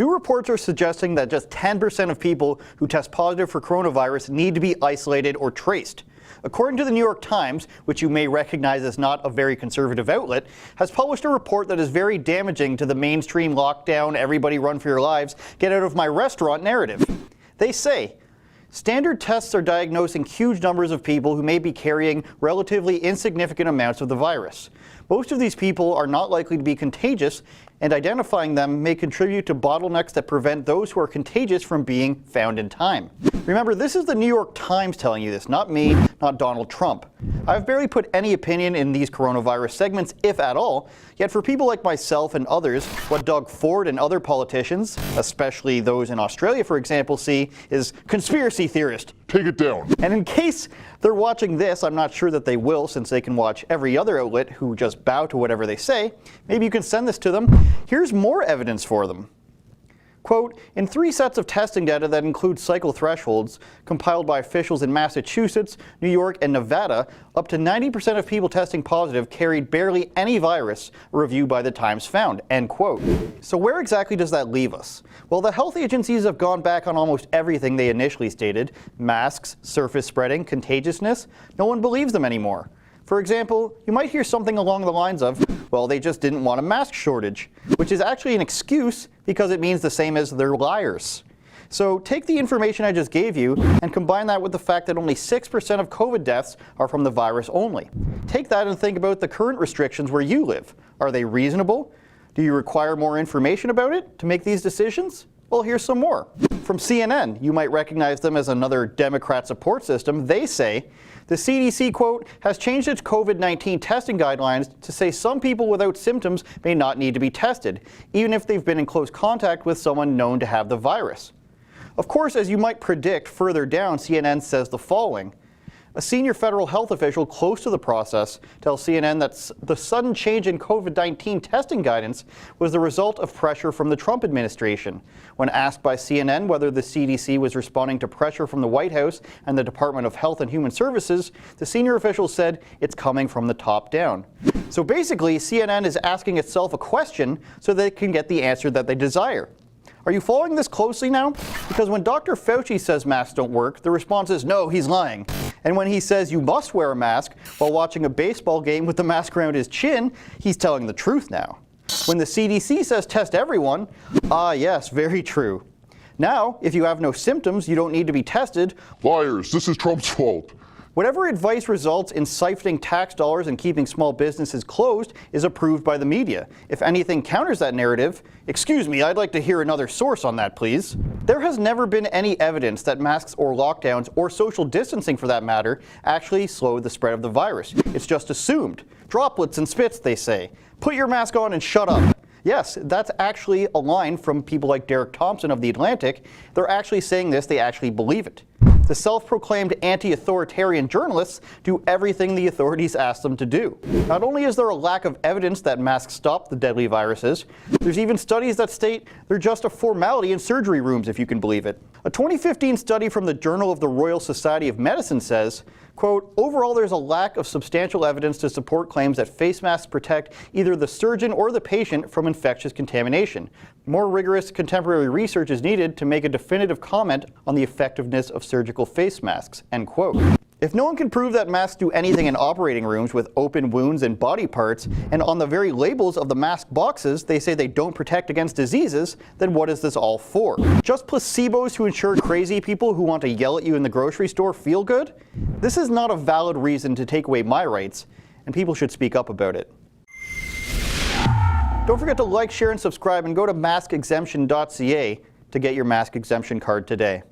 New reports are suggesting that just 10% of people who test positive for coronavirus need to be isolated or traced. According to the New York Times, which you may recognize as not a very conservative outlet, has published a report that is very damaging to the mainstream lockdown, everybody run for your lives, get out of my restaurant narrative. They say, standard tests are diagnosing huge numbers of people who may be carrying relatively insignificant amounts of the virus. Most of these people are not likely to be contagious, and identifying them may contribute to bottlenecks that prevent those who are contagious from being found in time. Remember, this is the New York Times telling you this, not me, not Donald Trump. I've barely put any opinion in these coronavirus segments, if at all, yet for people like myself and others, what Doug Ford and other politicians, especially those in Australia for example, see is conspiracy theorist. Take it down. And in case they're watching this, I'm not sure that they will since they can watch every other outlet who just bow to whatever they say, maybe you can send this to them. Here's more evidence for them. Quote, in 3 sets of testing data that include cycle thresholds compiled by officials in Massachusetts, New York, and Nevada, up to 90% of people testing positive carried barely any virus, a review by the Times found, end quote. So where exactly does that leave us? Well, the health agencies have gone back on almost everything they initially stated. Masks, surface spreading, contagiousness. No one believes them anymore. For example, you might hear something along the lines of, well, they just didn't want a mask shortage, which is actually an excuse because it means the same as they're liars. So take the information I just gave you and combine that with the fact that only 6% of COVID deaths are from the virus only. Take that and think about the current restrictions where you live. Are they reasonable? Do you require more information about it to make these decisions? Well, here's some more. From CNN, you might recognize them as another Democrat support system. They say, the CDC, quote, has changed its COVID-19 testing guidelines to say some people without symptoms may not need to be tested, even if they've been in close contact with someone known to have the virus. Of course, as you might predict, further down, CNN says the following. A senior federal health official close to the process tells CNN that the sudden change in COVID-19 testing guidance was the result of pressure from the Trump administration. When asked by CNN whether the CDC was responding to pressure from the White House and the Department of Health and Human Services, the senior official said it's coming from the top down. So basically, CNN is asking itself a question so they can get the answer that they desire. Are you following this closely now? Because when Dr. Fauci says masks don't work, the response is no, he's lying. And when he says you must wear a mask while watching a baseball game with the mask around his chin, he's telling the truth now. When the CDC says test everyone, yes, very true. Now, if you have no symptoms, you don't need to be tested. Liars, this is Trump's fault. Whatever advice results in siphoning tax dollars and keeping small businesses closed is approved by the media. If anything counters that narrative, excuse me, I'd like to hear another source on that, please. There has never been any evidence that masks or lockdowns, or social distancing for that matter, actually slow the spread of the virus. It's just assumed. Droplets and spits, they say. Put your mask on and shut up. Yes, that's actually a line from people like Derek Thompson of The Atlantic. They're actually saying this, they actually believe it. The self-proclaimed anti-authoritarian journalists do everything the authorities ask them to do. Not only is there a lack of evidence that masks stop the deadly viruses, there's even studies that state they're just a formality in surgery rooms, if you can believe it. A 2015 study from the Journal of the Royal Society of Medicine says, quote, overall there's a lack of substantial evidence to support claims that face masks protect either the surgeon or the patient from infectious contamination. More rigorous contemporary research is needed to make a definitive comment on the effectiveness of surgical face masks, end quote. If no one can prove that masks do anything in operating rooms with open wounds and body parts, and on the very labels of the mask boxes they say they don't protect against diseases, then what is this all for? Just placebos to ensure crazy people who want to yell at you in the grocery store feel good? This is not a valid reason to take away my rights, and people should speak up about it. Don't forget to like, share, and subscribe, and go to maskexemption.ca to get your mask exemption card today.